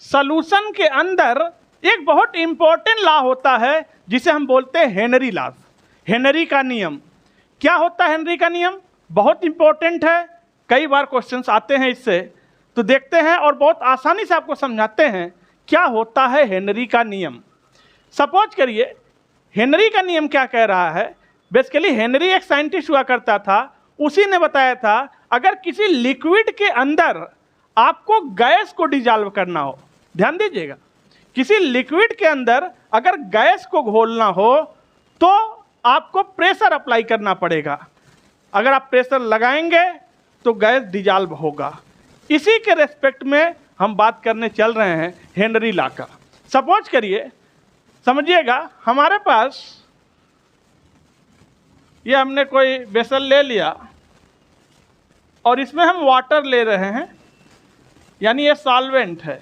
Solution के अंदर एक बहुत इंपॉर्टेंट लॉ होता है जिसे हम बोलते हैं हेनरी लॉ, हेनरी का नियम। क्या होता है हेनरी का नियम? बहुत इंपॉर्टेंट है, कई बार क्वेश्चंस आते हैं इससे, तो देखते हैं और बहुत आसानी से आपको समझाते हैं क्या होता है हेनरी का नियम। सपोज करिए हेनरी का नियम क्या कह रहा है। बेसिकली हेनरी एक साइंटिस्ट हुआ करता था, उसी ने बताया था अगर किसी लिक्विड के अंदर आपको गैस को डिजॉल्व करना हो, ध्यान दीजिएगा, किसी लिक्विड के अंदर अगर गैस को घोलना हो तो आपको प्रेशर अप्लाई करना पड़ेगा। अगर आप प्रेशर लगाएंगे तो गैस डिजॉल्व होगा। इसी के रेस्पेक्ट में हम बात करने चल रहे हैं हेनरी लॉ का। सपोज करिए, समझिएगा, हमारे पास ये हमने कोई वेसल ले लिया और इसमें हम वाटर ले रहे हैं, यानी ये सॉल्वेंट है।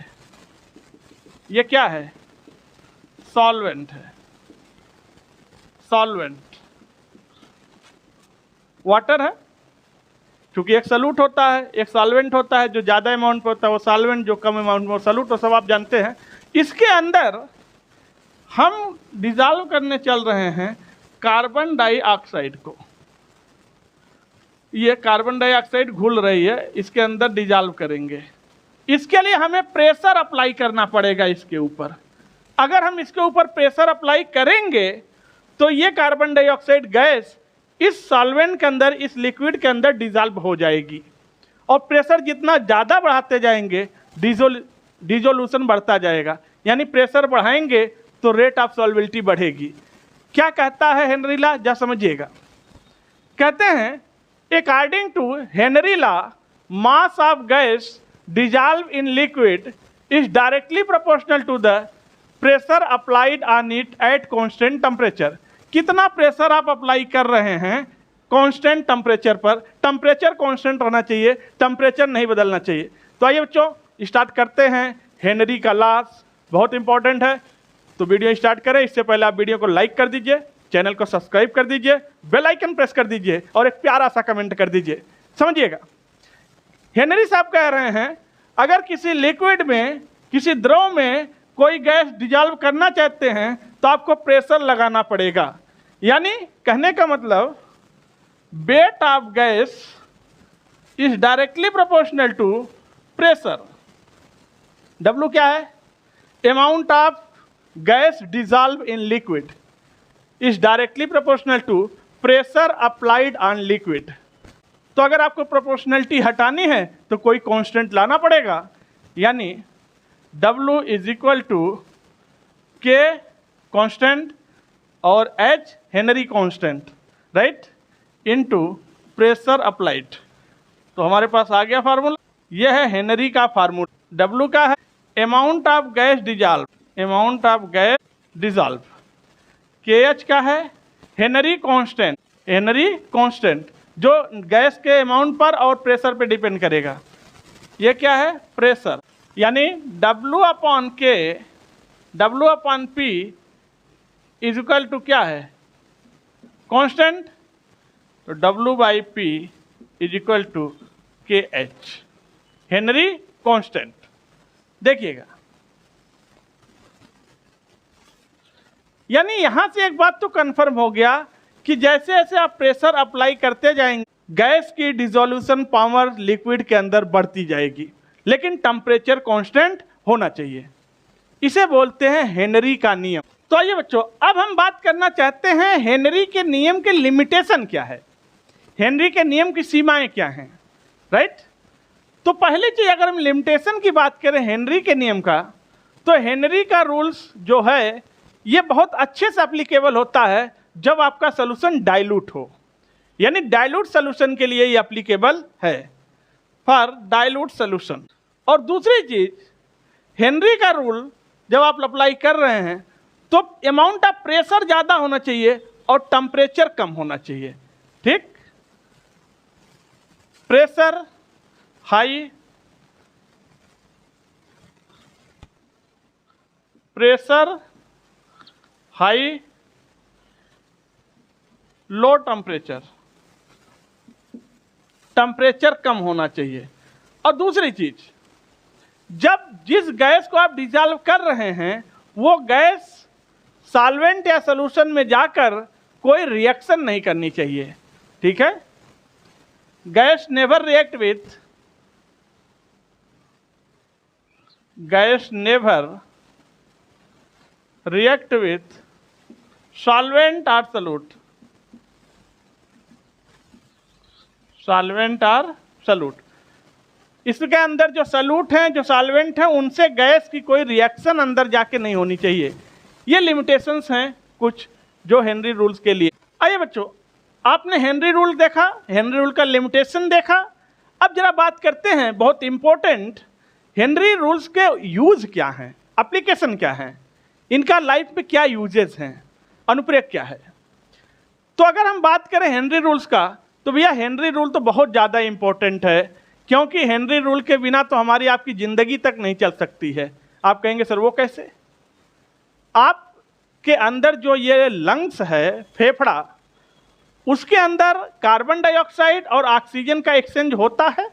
ये क्या है? सॉल्वेंट है। सॉल्वेंट वाटर है, क्योंकि एक सॉल्यूट होता है, एक सॉल्वेंट होता है। जो ज़्यादा अमाउंट पर होता है वो सॉल्वेंट, जो कम अमाउंट में वो सॉल्यूट, तो सब आप जानते हैं। इसके अंदर हम डिजॉल्व करने चल रहे हैं कार्बन डाइऑक्साइड को। ये कार्बन डाइऑक्साइड घुल रही है, इसके अंदर डिजॉल्व करेंगे। इसके लिए हमें प्रेशर अप्लाई करना पड़ेगा इसके ऊपर। अगर हम इसके ऊपर प्रेशर अप्लाई करेंगे तो ये कार्बन डाइऑक्साइड गैस इस सॉल्वेंट के अंदर, इस लिक्विड के अंदर डिजॉल्व हो जाएगी। और प्रेशर जितना ज़्यादा बढ़ाते जाएंगे डिसोल्यूशन बढ़ता जाएगा, यानी प्रेशर बढ़ाएंगे तो रेट ऑफ सॉल्वेबिलिटी बढ़ेगी। क्या कहता है हेनरी लॉ? जा समझिएगा। कहते हैं according to Henry law mass of gas dissolved in liquid is directly proportional to the pressure applied on it at constant temperature। कितना प्रेशर आप अप्लाई कर रहे हैं कांस्टेंट टेम्परेचर पर। टेम्परेचर कांस्टेंट रहना चाहिए, टेम्परेचर नहीं बदलना चाहिए। तो आइए बच्चों स्टार्ट करते हैं हेनरी का लॉ, बहुत इंपॉर्टेंट है। तो वीडियो स्टार्ट करें, इससे पहले आप वीडियो को लाइक कर दीजिए, चैनल को सब्सक्राइब कर दीजिए, बेल आइकन प्रेस कर दीजिए और एक प्यारा सा कमेंट कर दीजिए। समझिएगा, हेनरी साहब कह रहे हैं अगर किसी लिक्विड में, किसी द्रव में कोई गैस डिजॉल्व करना चाहते हैं तो आपको प्रेशर लगाना पड़ेगा। यानी कहने का मतलब weight of gas is directly proportional to pressure. W क्या है? Amount of gas dissolve in liquid is directly proportional to pressure applied on liquid. तो अगर आपको प्रोपोर्शनलिटी हटानी है तो कोई कांस्टेंट लाना पड़ेगा, यानी W is equal to K constant और H Henry constant, right, into pressure applied. तो हमारे पास आ गया फार्मूला, यह है हेनरी का फार्मूला। W का है amount of gas dissolve, amount of gas dissolve. KH का है हेनरी कांस्टेंट, हेनरी कांस्टेंट जो गैस के अमाउंट पर और प्रेशर पे डिपेंड करेगा। ये क्या है? प्रेशर। यानी W upon K, W upon P is equal to क्या है? कांस्टेंट। तो W by P is equal to KH, Henry constant. देखिएगा, यानी यहां से एक बात तो कंफर्म हो गया कि जैसे जैसे आप प्रेशर अप्लाई करते जाएंगे गैस की डिसोल्यूशन पावर लिक्विड के अंदर बढ़ती जाएगी, लेकिन टेम्परेचर कांस्टेंट होना चाहिए। इसे बोलते हैं हेनरी का नियम। तो आइए बच्चों, अब हम बात करना चाहते हैं हेनरी के नियम के लिमिटेशन क्या है, हेनरी के नियम की सीमाएं क्या हैं, राइट। तो पहली चीज, अगर हम लिमिटेशन की बात करें हेनरी के नियम का, तो हेनरी का रूल्स जो है ये बहुत अच्छे से एप्लीकेबल होता है जब आपका सोल्यूशन डाइल्यूट हो, यानी डाइल्यूट सोल्यूशन के लिए ये एप्लीकेबल है, फॉर डाइल्यूट सोल्यूशन। और दूसरी चीज, हेनरी का रूल जब आप अप्लाई कर रहे हैं तो अमाउंट ऑफ प्रेशर ज़्यादा होना चाहिए और टेम्परेचर कम होना चाहिए, ठीक। Pressure high, pressure high, low temperature, temperature कम होना चाहिए। और दूसरी चीज, जब जिस गैस को आप डिजॉल्व कर रहे हैं वो गैस सॉल्वेंट या सॉल्यूशन में जाकर कोई रिएक्शन नहीं करनी चाहिए, ठीक है। Gas never react with solvent और सॉल्यूट। इसके अंदर जो सॉल्यूट हैं, जो सॉल्वेंट हैं, उनसे गैस की कोई रिएक्शन अंदर जाके नहीं होनी चाहिए। ये लिमिटेशंस हैं कुछ जो हेनरी रूल्स के लिए। आइए बच्चों, आपने हेनरी रूल देखा, हेनरी रूल का लिमिटेशन देखा। अब जरा बात करते हैं बहुत इंपॉर्टेंट, हेनरी रूल्स के यूज क्या हैं, एप्लीकेशन क्या हैं, इनका लाइफ में क्या यूजेस हैं, अनुप्रयोग क्या है। तो अगर हम बात करें हेनरी रूल्स का, तो भैया हेनरी रूल तो बहुत ज़्यादा इंपॉर्टेंट है, क्योंकि हेनरी रूल के बिना तो हमारी आपकी ज़िंदगी तक नहीं चल सकती है। आप कहेंगे सर वो कैसे? आपके अंदर जो ये लंग्स है, फेफड़ा, उसके अंदर कार्बन डाइऑक्साइड और ऑक्सीजन का एक्सचेंज होता है।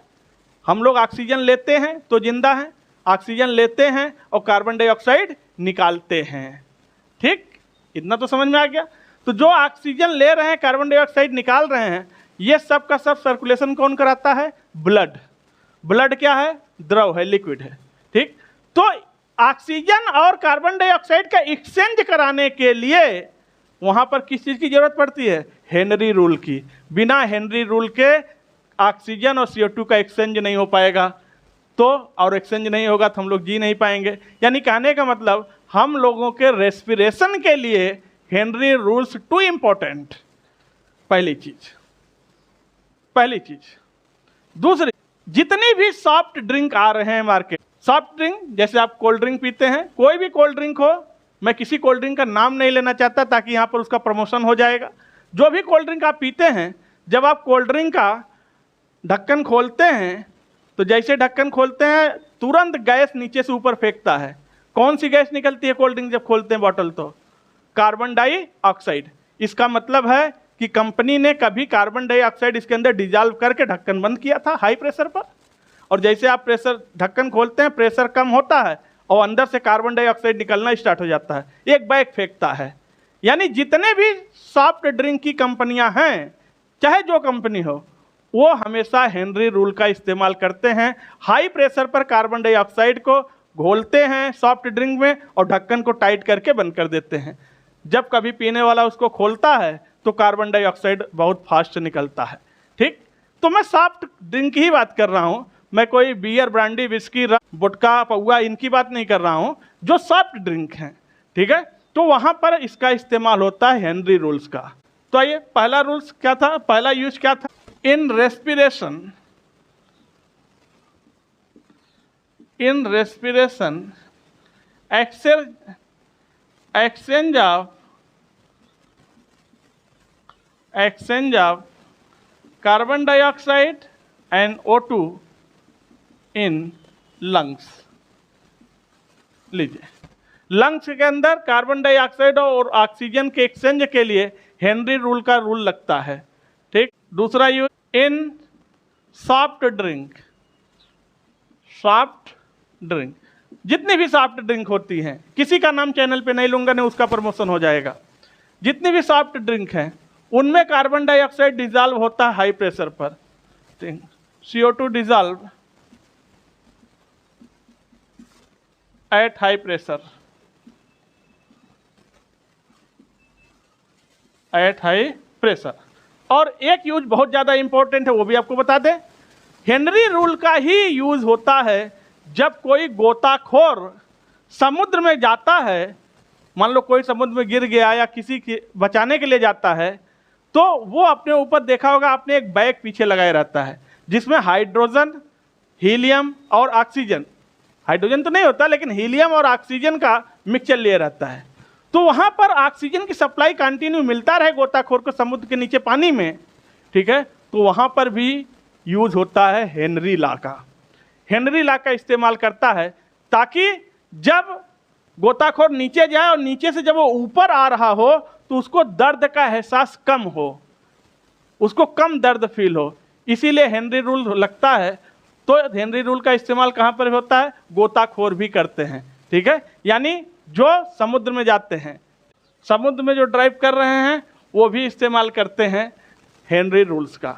हम लोग ऑक्सीजन लेते हैं तो जिंदा हैं, ऑक्सीजन लेते हैं और कार्बन डाइऑक्साइड निकालते हैं, ठीक, इतना तो समझ में आ गया। तो जो ऑक्सीजन ले रहे हैं, कार्बन डाइऑक्साइड निकाल रहे हैं, ये सब का सब सर्कुलेशन कौन कराता है? ब्लड। ब्लड क्या है? द्रव है, लिक्विड है, ठीक। तो ऑक्सीजन और कार्बन डाइऑक्साइड का एक्सचेंज कराने के लिए वहां पर किस चीज की जरूरत पड़ती है? हेनरी रूल की। बिना हेनरी रूल के ऑक्सीजन और CO2 का एक्सचेंज नहीं हो पाएगा, तो और एक्सचेंज नहीं होगा तो हम लोग जी नहीं पाएंगे। यानी कहने का मतलब हम लोगों के रेस्पिरेशन के लिए हेनरी रूल्स टू इंपॉर्टेंट, पहली चीज। दूसरी, जितनी भी सॉफ्ट ड्रिंक आ रहे हैं मार्केट, सॉफ्ट ड्रिंक जैसे आप कोल्ड ड्रिंक पीते हैं, कोई भी कोल्ड ड्रिंक हो, मैं किसी कोल्ड ड्रिंक का नाम नहीं लेना चाहता ताकि यहाँ पर उसका प्रमोशन हो जाएगा। जो भी कोल्ड ड्रिंक आप पीते हैं, जब आप कोल्ड ड्रिंक का ढक्कन खोलते हैं तो जैसे ढक्कन खोलते हैं तुरंत गैस नीचे से ऊपर फेंकता है। कौन सी गैस निकलती है कोल्ड ड्रिंक जब खोलते हैं बॉटल? तो कार्बन डाइऑक्साइड। इसका मतलब है कि कंपनी ने कभी कार्बन डाइऑक्साइड इसके अंदर डिजॉल्व करके ढक्कन बंद किया था हाई प्रेशर पर, और जैसे आप प्रेशर ढक्कन खोलते हैं, प्रेशर कम होता है और अंदर से कार्बन डाइऑक्साइड निकलना स्टार्ट हो जाता है, एक बैग फेंकता है। यानी जितने भी सॉफ्ट ड्रिंक की कंपनियां हैं, चाहे जो कंपनी हो, वो हमेशा हेनरी रूल का इस्तेमाल करते हैं। हाई प्रेशर पर कार्बन डाइऑक्साइड को घोलते हैं सॉफ्ट ड्रिंक में और ढक्कन को टाइट करके बंद कर देते हैं। जब कभी पीने वाला उसको खोलता है तो कार्बन डाइऑक्साइड बहुत फास्ट निकलता है, ठीक। तो मैं सॉफ्ट ड्रिंक की ही बात कर रहा हूँ, मैं कोई बियर, ब्रांडी, विस्की, वोडका, पौवा इनकी बात नहीं कर रहा हूँ, जो सॉफ्ट ड्रिंक हैं, ठीक है। तो वहाँ पर इसका इस्तेमाल होता है हेनरी रूल्स का। तो आइए, पहला रूल्स क्या था, पहला यूज क्या था? In respiration exchange of carbon dioxide and O2 in lungs। लीजिए, लंग्स के अंदर कार्बन डाइऑक्साइड और ऑक्सीजन के एक्सचेंज के लिए हेनरी रूल का रूल लगता है, ठीक। दूसरा यूज इन सॉफ्ट ड्रिंक, जितनी भी सॉफ्ट ड्रिंक होती हैं, किसी का नाम चैनल पे नहीं लूंगा, नहीं उसका प्रमोशन हो जाएगा। जितनी भी सॉफ्ट ड्रिंक हैं उनमें कार्बन डाइऑक्साइड डिजॉल्व होता है हाई प्रेशर पर, CO2 dissolve at high pressure, और एक यूज बहुत ज़्यादा इंपॉर्टेंट है, वो भी आपको बता दें। हेनरी रूल का ही यूज होता है जब कोई गोताखोर समुद्र में जाता है, मान लो कोई समुद्र में गिर गया या किसी के बचाने के लिए जाता है, तो वो अपने ऊपर देखा होगा आपने एक बैग पीछे लगाए रहता है जिसमें हाइड्रोजन, हीलियम और ऑक्सीजन, हाइड्रोजन तो नहीं होता लेकिन हीलियम और ऑक्सीजन का मिक्सचर लिए रहता है। तो वहाँ पर ऑक्सीजन की सप्लाई कंटिन्यू मिलता रहे गोताखोर को समुद्र के नीचे पानी में, ठीक है। तो वहाँ पर भी यूज होता है हेनरी लॉ का। हेनरी लॉ का इस्तेमाल करता है ताकि जब गोताखोर नीचे जाए और नीचे से जब वो ऊपर आ रहा हो तो उसको दर्द का एहसास कम हो, उसको कम दर्द फील हो, इसीलिए हेनरी रूल लगता है। तो हेनरी रूल का इस्तेमाल कहाँ पर होता है? गोताखोर भी करते हैं, ठीक है, यानी जो समुद्र में जाते हैं, समुद्र में जो ड्राइव कर रहे हैं वो भी इस्तेमाल करते हैं हेनरी रूल्स का।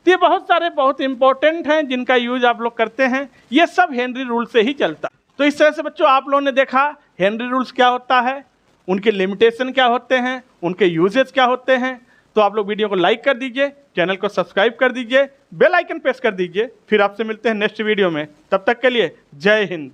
तो ये बहुत सारे बहुत इंपॉर्टेंट हैं जिनका यूज आप लोग करते हैं, ये सब हेनरी रूल से ही चलता। तो इस तरह से बच्चों आप लोगों ने देखा हेनरी रूल्स क्या होता है, उनके लिमिटेशन क्या होते हैं, उनके यूजेस क्या होते हैं। तो आप लोग वीडियो को लाइक कर दीजिए, चैनल को सब्सक्राइब कर दीजिए, बेल आइकन प्रेस कर दीजिए। फिर आपसे मिलते हैं नेक्स्ट वीडियो में, तब तक के लिए जय हिंद।